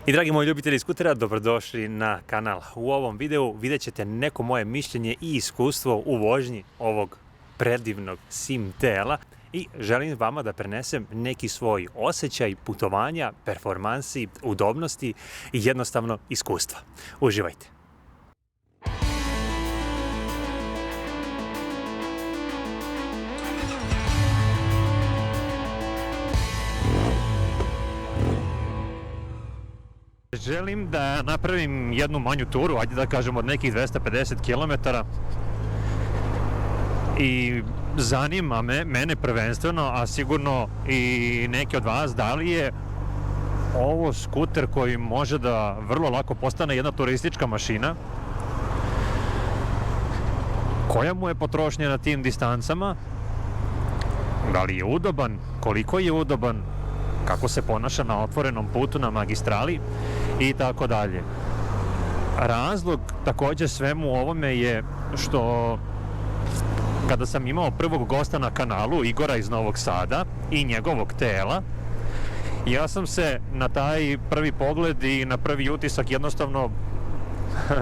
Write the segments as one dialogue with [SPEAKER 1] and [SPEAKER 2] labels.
[SPEAKER 1] I dragi moji ljubitelji skutera, dobrodošli na kanal. U ovom videu vidjet ćete neko moje mišljenje i iskustvo u vožnji ovog predivnog sim tela i želim vama da prenesem neki svoj osjećaj putovanja, performansi, udobnosti i jednostavno iskustva. Uživajte! Želim da napravim jednu manju turu, ajde da kažem od nekih 250 km i zanima mene prvenstveno, a sigurno i neki od vas, da li je ovo skuter koji može da vrlo lako postane jedna turistička mašina, koja mu je potrošnja na tim distancama, da li je udoban, koliko je udoban, kako se ponaša na otvorenom putu, na magistrali i tako dalje. Razlog također svemu ovome je što kada sam imao prvog gosta na kanalu, Igora iz Novog Sada i njegovog tela, ja sam se na taj prvi pogled i na prvi utisak jednostavno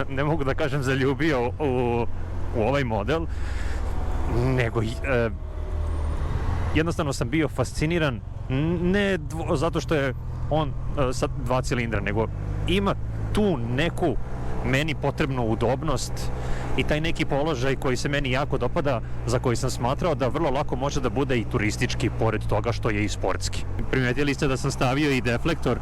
[SPEAKER 1] ne mogu da kažem zaljubio u ovaj model, nego jednostavno sam bio fasciniran, ne zato što je on sa 2 cilindra, nego ima tu neku meni potrebnu udobnost i taj neki položaj koji se meni jako dopada, za koji sam smatrao da vrlo lako može da bude i turistički, pored toga što je i sportski. Primetili ste da sam stavio i deflektor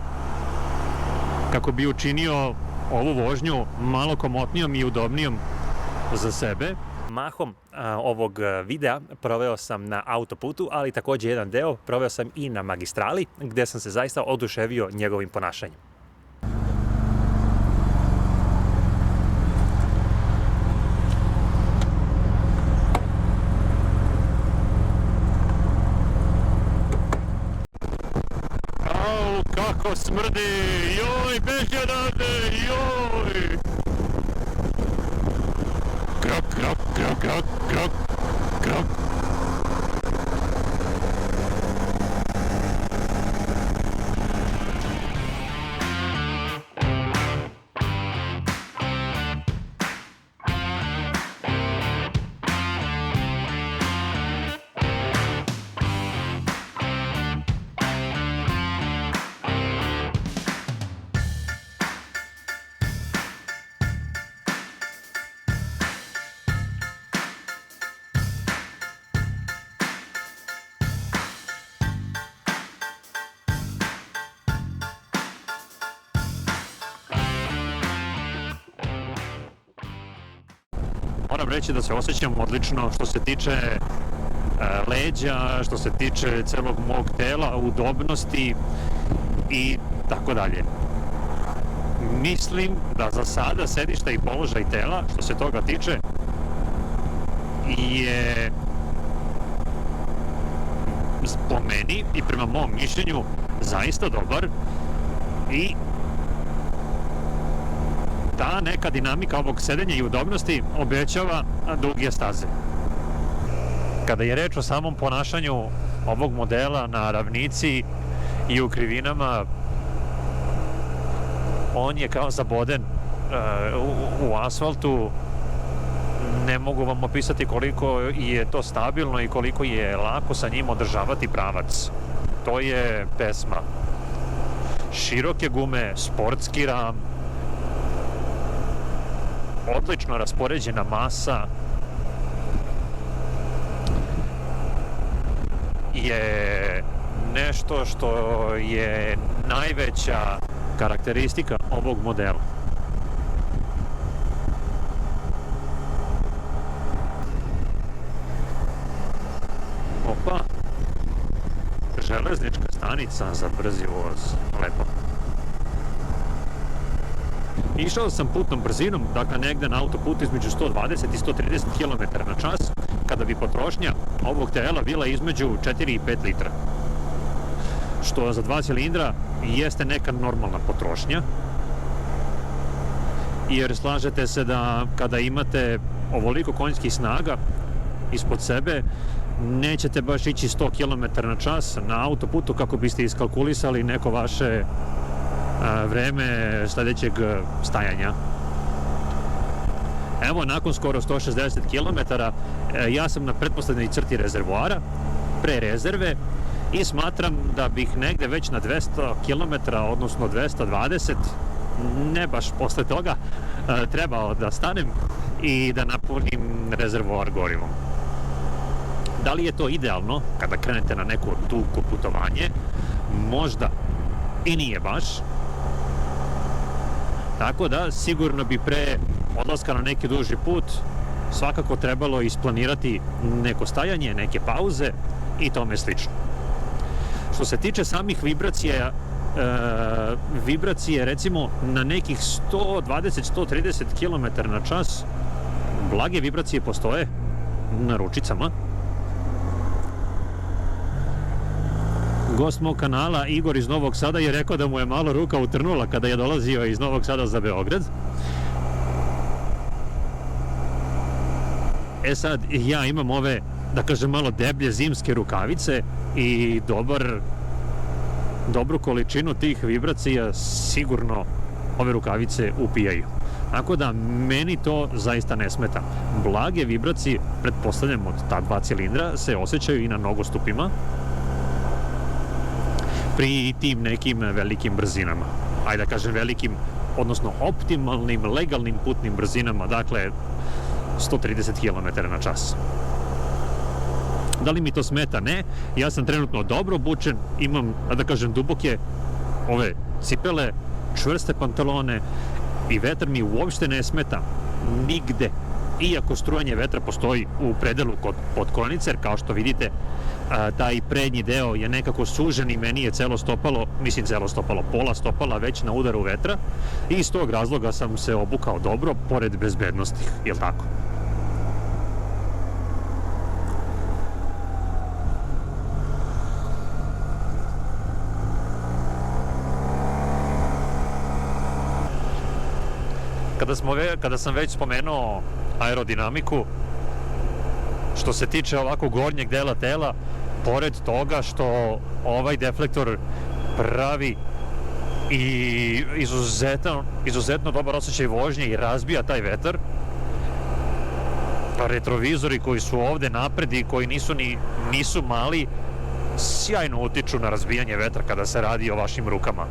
[SPEAKER 1] kako bi učinio ovu vožnju malo komotnijom i udobnijom za sebe. Mahom ovog videa proveo sam na autoputu, ali također jedan deo proveo sam i na magistrali, gdje sam se zaista oduševio njegovim ponašanjem. Au, kako smrdi! Joj, beži odavde! Joj! Krok, krok, krok, krok, krok, krok. Moram reći da se osjećam odlično što se tiče leđa, što se tiče celog mog tela, udobnosti i tako dalje. Mislim da za sada sedišta i položaj tela, što se toga tiče, je po meni i prema mom mišljenju zaista dobar i ta neka dinamika ovog sedenja i udobnosti obećava duge staze. Kada je reč o samom ponašanju ovog modela na ravnici i u krivinama, on je kao zaboden u asfaltu. Ne mogu vam opisati koliko je to stabilno i koliko je lako sa njim održavati pravac. To je pesma. Široke gume, sportski ram, odlično raspoređena masa je nešto što je najveća karakteristika ovog modela. Opa, železnička stanica za brzi voz, lepo. Išao sam putnom brzinom, dakle negde na autoputu između 120 i 130 km na čas, kada bi potrošnja ovog tela bila između 4 i 5 litra. Što za 2 cilindra jeste neka normalna potrošnja, jer slažete se da kada imate ovoliko konjskih snaga ispod sebe, nećete baš ići 100 km na čas na autoputu kako biste iskalkulisali neko vaše vreme sledećeg stajanja. Evo, nakon skoro 160 km, ja sam na pretposlednjoj crti rezervoara, pre rezerve, i smatram da bih negde već na 200 km, odnosno 220, ne baš posle toga, trebao da stanem i da napunim rezervoar gorivom. Da li je to idealno kada krenete na neko dugo putovanje? Možda i nije baš. Tako da sigurno bi pre odlaska na neki duži put svakako trebalo isplanirati neko stajanje, neke pauze i tome slično. Što se tiče samih vibracije recimo na nekih 120-130 km na čas, blage vibracije postoje na ručicama. Gost mog kanala, Igor iz Novog Sada, je rekao da mu je malo ruka utrnula kada je dolazio iz Novog Sada za Beograd. E sad, ja imam ove, da kažem, malo deblje zimske rukavice i dobru količinu tih vibracija sigurno ove rukavice upijaju. Tako da meni to zaista ne smeta. Blage vibracije, pretpostavljam od ta 2 cilindra, se osjećaju i na nogostupima pri tim nekim velikim brzinama. Ajde da kažem velikim, odnosno optimalnim, legalnim putnim brzinama, dakle 130 km na čas. Da li mi to smeta? Ne. Ja sam trenutno dobro obučen, imam, da kažem, duboke ove cipele, čvrste pantalone i vetar mi uopšte ne smeta nigde. Iako strujanje vetra postoji u predelu kod podkolenice, jer kao što vidite, taj prednji deo je nekako sužen i meni je pola stopala već na udaru vetra i iz tog razloga sam se obukao dobro, pored bezbednosti, jel tako? Kada sam već spomenuo aerodinamiku, što se tiče ovako gornjeg dela tela, pored toga što ovaj deflektor pravi i izuzetno dobar osjećaj vožnje i razbija taj vetar, retrovizori koji su ovde napred i koji nisu mali, sjajno utiču na razbijanje vetra kada se radi o vašim rukama.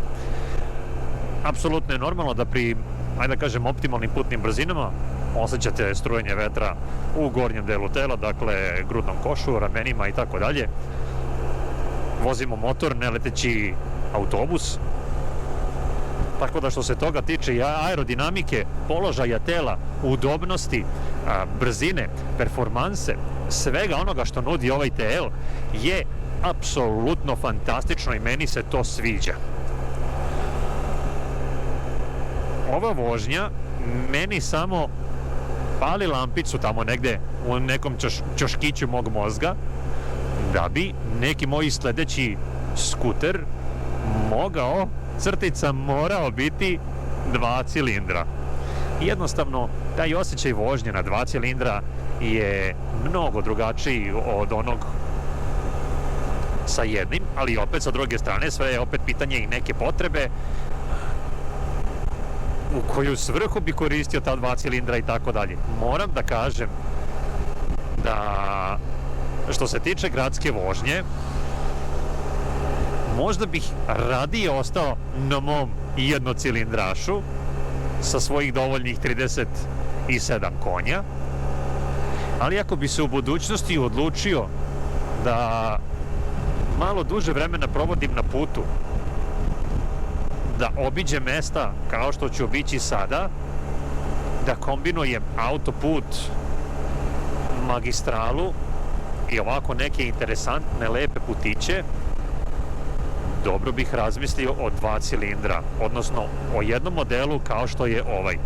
[SPEAKER 1] Apsolutno je normalno da pri, ajde da kažem, optimalnim putnim brzinama osjećate strujanje vetra u gornjem delu tela, dakle grudnom košu, ramenima i tako dalje. Vozimo motor, ne leteći autobus. Tako da što se toga tiče i aerodinamike, položaja tela, udobnosti, brzine, performanse, svega onoga što nudi ovaj TL je apsolutno fantastično i meni se to sviđa. Ova vožnja meni samo pali lampicu tamo negde u nekom ćoškiću mog mozga da bi neki moj sledeći skuter morao biti 2 cilindra. Jednostavno, taj osjećaj vožnje na 2 cilindra je mnogo drugačiji od onog sa jednim, ali opet sa druge strane sve je opet pitanje i neke potrebe u koju svrhu bi koristio ta 2 cilindra i tako dalje. Moram da kažem da što se tiče gradske vožnje, možda bih radije ostao na mom jednocilindrašu sa svojih dovoljnih 37 konja, ali ako bi se u budućnosti odlučio da malo duže vremena provodim na putu, da obiđem mesta kao što ću obići sada, da kombinujem autoput, magistralu i ovako neke interesantne, lepe putiće, dobro bih razmislio o 2 cilindra, odnosno o jednom modelu kao što je ovaj.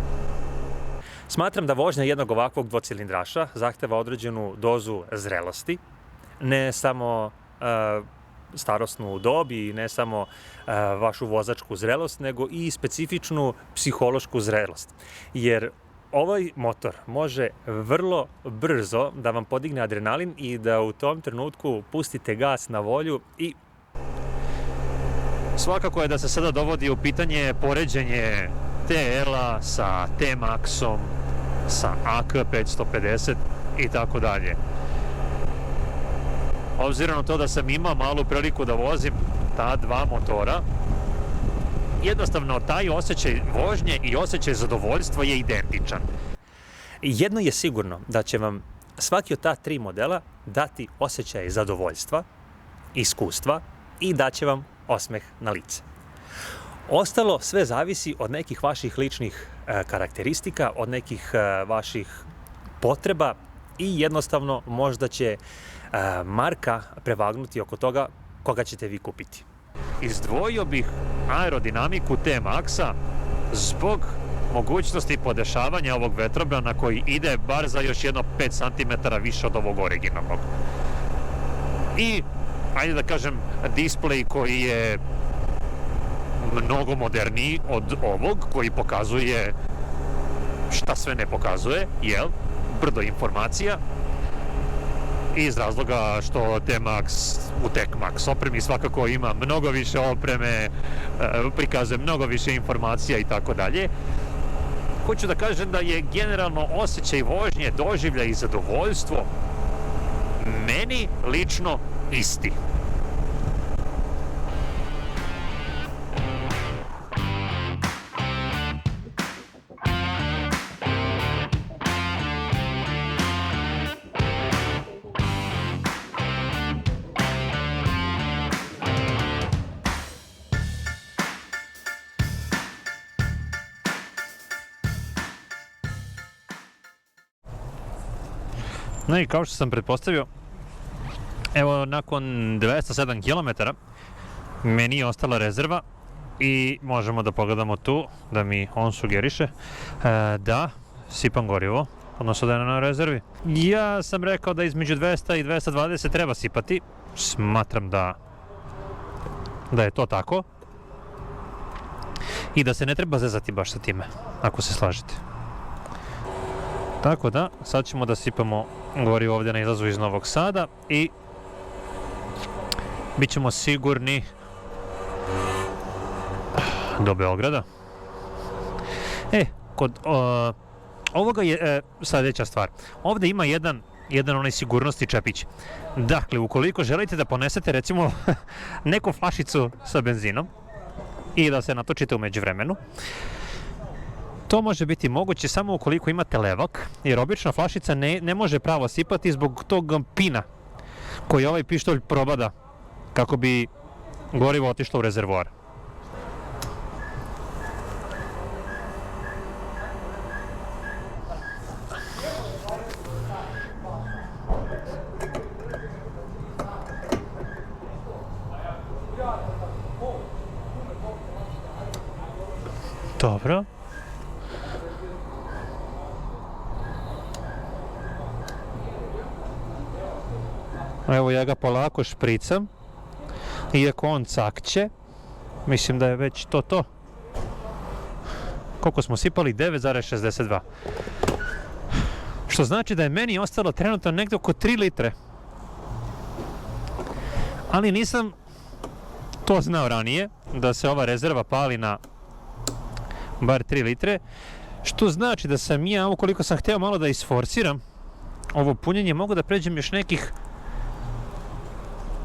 [SPEAKER 1] Smatram da vožnja jednog ovakvog dvocilindraša zahteva određenu dozu zrelosti, ne samo starosnu dob i ne samo vašu vozačku zrelost, nego i specifičnu psihološku zrelost. Jer ovaj motor može vrlo brzo da vam podigne adrenalin i da u tom trenutku pustite gas na volju i Svakako je da se sada dovodi u pitanje poređenje TL-a sa T-Maxom, sa AK 550 i tako dalje. Obzirom na to da sam imao malu priliku da vozim ta dva motora, jednostavno taj osjećaj vožnje i osjećaj zadovoljstva je identičan. Jedno je sigurno, da će vam svaki od ta tri modela dati osjećaj zadovoljstva, iskustva i daće vam osmeh na lice. Ostalo sve zavisi od nekih vaših ličnih karakteristika, od nekih vaših potreba i jednostavno možda će marka prevagnuti oko toga koga ćete vi kupiti. Izdvojio bih aerodinamiku T-Maxa zbog mogućnosti podešavanja ovog vetrobrana koji ide bar za još jedno 5 cm više od ovog originalnog. I, ajde da kažem, displej koji je mnogo moderniji od ovog, koji pokazuje šta sve ne pokazuje, brdo informacija, iz razloga što T-Max u T-Max opremi svakako ima mnogo više opreme, prikazuje mnogo više informacija i tako dalje. Hoću da kažem da je generalno osjećaj vožnje, doživljaj i zadovoljstvo meni lično isti. No i kao što sam pretpostavio, evo nakon 207 km meni je ostala rezerva i možemo da pogledamo tu, da mi on sugeriše da sipam gorivo, odnosno da je na rezervi. Ja sam rekao da između 200 i 220 treba sipati, smatram da je to tako i da se ne treba zezati baš sa time, ako se slažete. Tako da, sad ćemo da sipamo gorivo ovdje na izlazu iz Novog Sada i bit ćemo sigurni do Beograda. Kod ovoga je sljedeća stvar. Ovdje ima jedan onaj sigurnosti čepić. Dakle, ukoliko želite da ponesete recimo neku flašicu sa benzinom i da se natočite u međuvremenu, to može biti moguće samo ukoliko imate levak, jer obična flašica ne može pravo sipati zbog tog pina koji ovaj pištolj probada kako bi gorivo otišlo u rezervoar. Dobro. Evo ja ga polako špricam, iako on cakće, mislim da je već to. Koliko smo sipali? 9,62. Što znači da je meni ostalo trenutno negdje oko 3 litre. Ali nisam to znao ranije, da se ova rezerva pali na bar 3 litre, što znači da sam ja, ukoliko sam hteo malo da isforsiram ovo punjenje, mogu da pređem još nekih,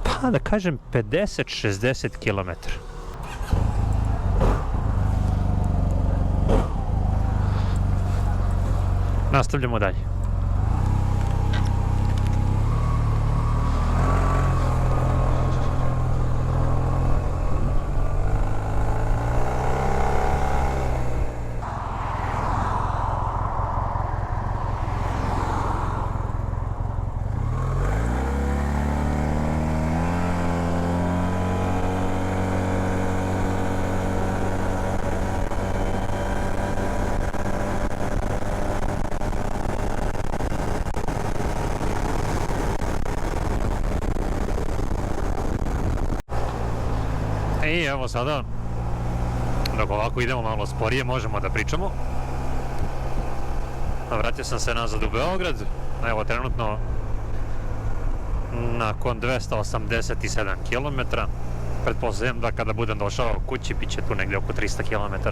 [SPEAKER 1] pa da kažem 50-60 km. Nastavljamo dalje. I evo sada, dok ovako idemo malo sporije, možemo da pričamo. Vratio sam se nazad u Beograd, evo trenutno nakon 287 km pretpostavljam da kada budem došao kući bit će tu negdje oko 300 km.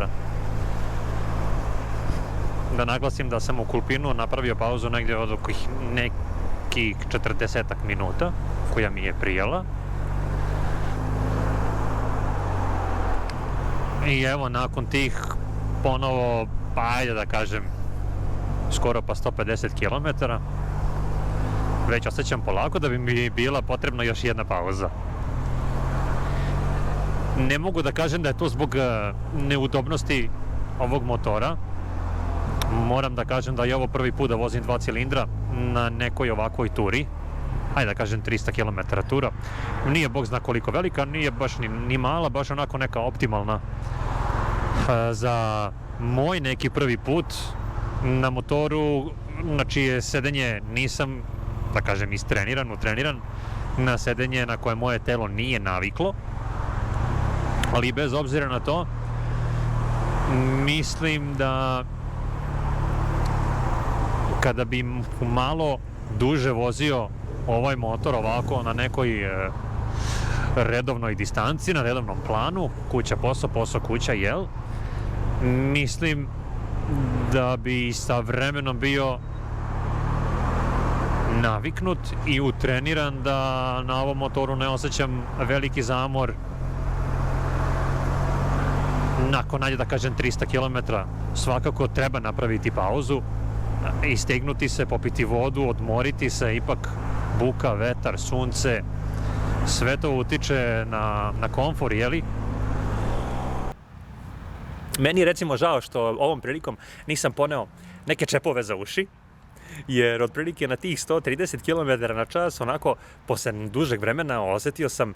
[SPEAKER 1] Da naglasim da sam u Kulpinu napravio pauzu negdje od oko nekih 40 minuta, koja mi je prijela. I evo, nakon tih ponovo, pa ajde da kažem, skoro pa 150 km, već osjećam polako da bi mi bila potrebna još jedna pauza. Ne mogu da kažem da je to zbog neudobnosti ovog motora. Moram da kažem da je ovo prvi put da vozim 2 cilindra na nekoj ovakvoj turi. Ajde da kažem 300 km tura. Nije bog zna koliko velika, nije baš ni mala, baš onako neka optimalna. Za moj neki prvi put na motoru na čije sedenje nisam, da kažem, utreniran, na sedenje na koje moje telo nije naviklo. Ali bez obzira na to, mislim da kada bi malo duže vozio ovaj motor ovako na nekoj redovnoj distanci, na redovnom planu, kuća posao, posao kuća, jel? Mislim da bi sa vremenom bio naviknut i utreniran da na ovom motoru ne osjećam veliki zamor nakon, ajde da kažem, 300 km. Svakako treba napraviti pauzu, istegnuti se, popiti vodu, odmoriti se, ipak buka, vetar, sunce, sve to utiče na komfor, jeli? Meni je recimo žao što ovom prilikom nisam poneo neke čepove za uši, jer otprilike na tih 130 km na čas, onako, posle dužeg vremena osjetio sam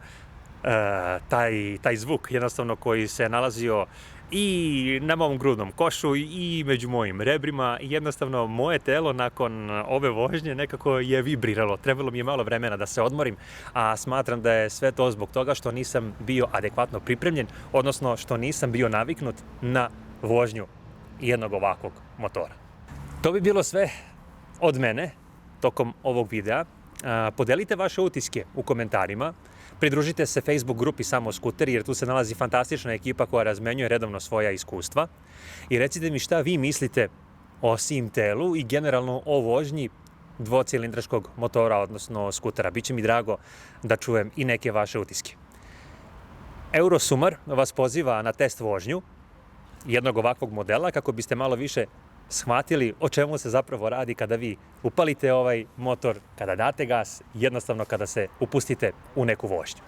[SPEAKER 1] taj zvuk, jednostavno, koji se nalazio i na mom grudnom košu i među mojim rebrima, i jednostavno moje telo nakon ove vožnje nekako je vibriralo. Trebalo mi je malo vremena da se odmorim, a smatram da je sve to zbog toga što nisam bio adekvatno pripremljen, odnosno što nisam bio naviknut na vožnju jednog ovakvog motora. To bi bilo sve od mene tokom ovog videa. Podelite vaše utiske u komentarima. Pridružite se Facebook grupi Samo skuteri, jer tu se nalazi fantastična ekipa koja razmenjuje redovno svoja iskustva. I recite mi šta vi mislite o sim telu i generalno o vožnji dvocilindraškog motora, odnosno skutera. Biće mi drago da čujem i neke vaše utiske. Eurosumar vas poziva na test vožnju jednog ovakvog modela kako biste malo više shvatili o čemu se zapravo radi kada vi upalite ovaj motor, kada date gas, jednostavno kada se upustite u neku vožnju.